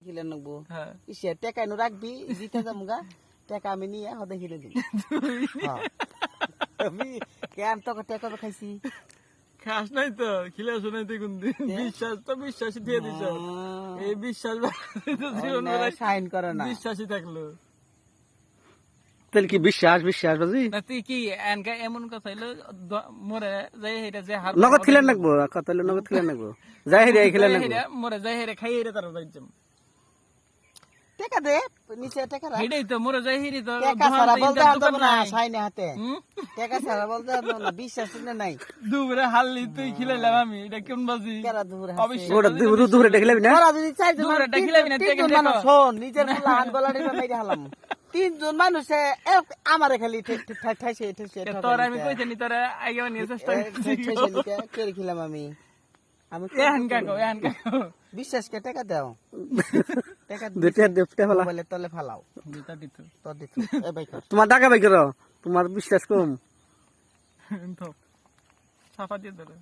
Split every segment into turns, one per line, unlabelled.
কিলে নেবো
হ্যাঁ
ইসে টাকা এনে রাখবি জিতে যামগা টাকা আমি নিয়ে হদে কিনে দিব আমি কেন তোকে টাকা খাইছি
খাস নাই তো খিলে আসো নাই তো কোনদিন বিশ্বাস তো বিশ্বাসই দিয়ে দিছ এই বিশ্বাস জীবন
সাইন করে না
বিশ্বাসই থাকলো
তাহলে কি বিশ্বাস বিশ্বাস বুঝি
না তুই কি এনকা এমন কথা হইলো মরে যাই হেরে যে হার
নগদ খেলে নাকবো কত হলে নগদ খেলে নাকবো যাই হেরে খেলে নাকবো
মরে যাই হেরে খাই হেরে তার যাইতাম
টাকা দে নিচে টাকা রাখ
এটাই তো মরে যাই হেরে তো
টাকা ছাড়া বলতে হবে না সাইনে হাতে টাকা ছাড়া বলতে হবে না বিশ্বাস নাই
দুপুরে হারলি তুই খিলাইলাম আমি এটা কেমন বাজি
কেরা দূর
ওটা দুপুরে ডেকে না
ওরা যদি চাইছে
দুপুরে এটা খিলাবি না
তিনজন মানুষ শোন নিজের লান গলাটি মেরে হালাম তিনজন মানুষে আমারে খালি ঠাইছে
তোর আমি কইছি তোরা আগে নিয়ে চেষ্টা
করে খিলাম আমি আমি
এহান কাকো
বিশ্বাস কে টাকা দাও টাকা
দুইটা দেবতে ফেলা
বলে তলে ফালাও
দিতা দিত
তো দিত এ ভাই কর
তোমার টাকা বাই করো তোমার বিশ্বাস কম
তো সাফা দিয়ে ধরে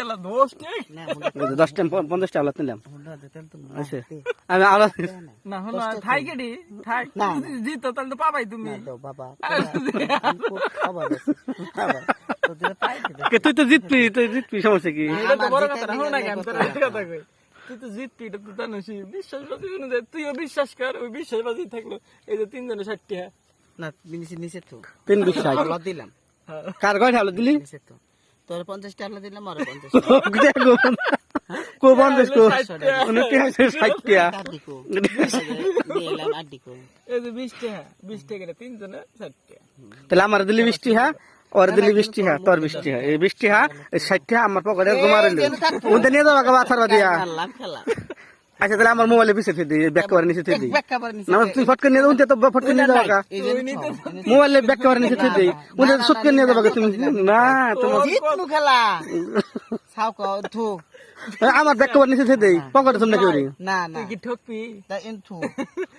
এলা দোষ কে
না
10 টাইম 50 টাকা নিলাম
হুন্ডা দে তেল তো
আচ্ছা আমি আলাদা
না হলো থাই কেডি থাই জিত তাহলে তো পাবাই তুমি
না দাও বাবা আবার তো দিলে পাই
কে তুই তো জিতবি সমস্যা কি
এটা তো বড় কথা না হলো না কেন তোর কথা কই তুই তো জিতবি এটা তো জানিস বিশ্বাসবাদী অনুযায়ী তুইও বিশ্বাস কর ওই বিশ্বাসবাদী থাকলো এই যে তিনজনে 60 টাকা
না নিচে তো
তিন বিশ্বাস
আলো দিলাম
কার কয় ঢালো দিলি
নিচে তো তোর 50 টাকা দিলাম আর 50
দেখো কো 50 কো উনি 60 টাকা
দিকো দিলাম আর দিকো
এই যে 20 টাকা তিনজনে 60 টাকা
তাহলে আমার দিলি 20 টাকা और दिल्ली 20 টাকা তোর 20 টাকা এই 20 টাকা 60 টাকা আমার পকেটে জমা রইল ওটা নিয়ে যাও বাবা ছাড়বা দিয়া
খেলাম খেলা
আচ্ছা তাহলে আমার মোবাইলে পিছে ফেলে দিই ব্যাক কভার নিচে ফেলে দিই
ব্যাক কভার নিচে
না তুই ফটকে নিয়ে যাও উনতে তো ফটকে নিয়ে যাও কা
এই যে
মোবাইলে ব্যাক কভার নিচে ফেলে দিই উনতে সটকে নিয়ে যাও তুমি না তোমার
জিতনু খেলা ছাও কো থু
আমার ব্যাক কভার নিচে ফেলে দেই পকেটে তুমি করি
না না
তুই কি ঠকবি
তা এন থু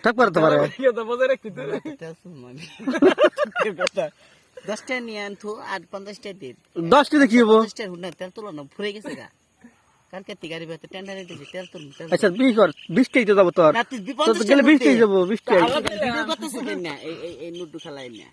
ঠিক করতে পারে
কি কথা বজায় রাখতি তুই
তা সুমনি 10 টাকা নিয়ে আন থু আর 50 টাকা দে
10 টাকা কি হবো
50 টাকা হুন্ডা তেল তোলা না ফুরে গেছে গা কালকে গাড়ি বেতে টেন্ডার দিতে তেল তুল
আচ্ছা 20 কর 20 টাই তো যাব তোর
না তুই
তো গেলে 20 টাই যাব 20 টাই
ভিডিও করতেছিস না এই নুডু খেলাই না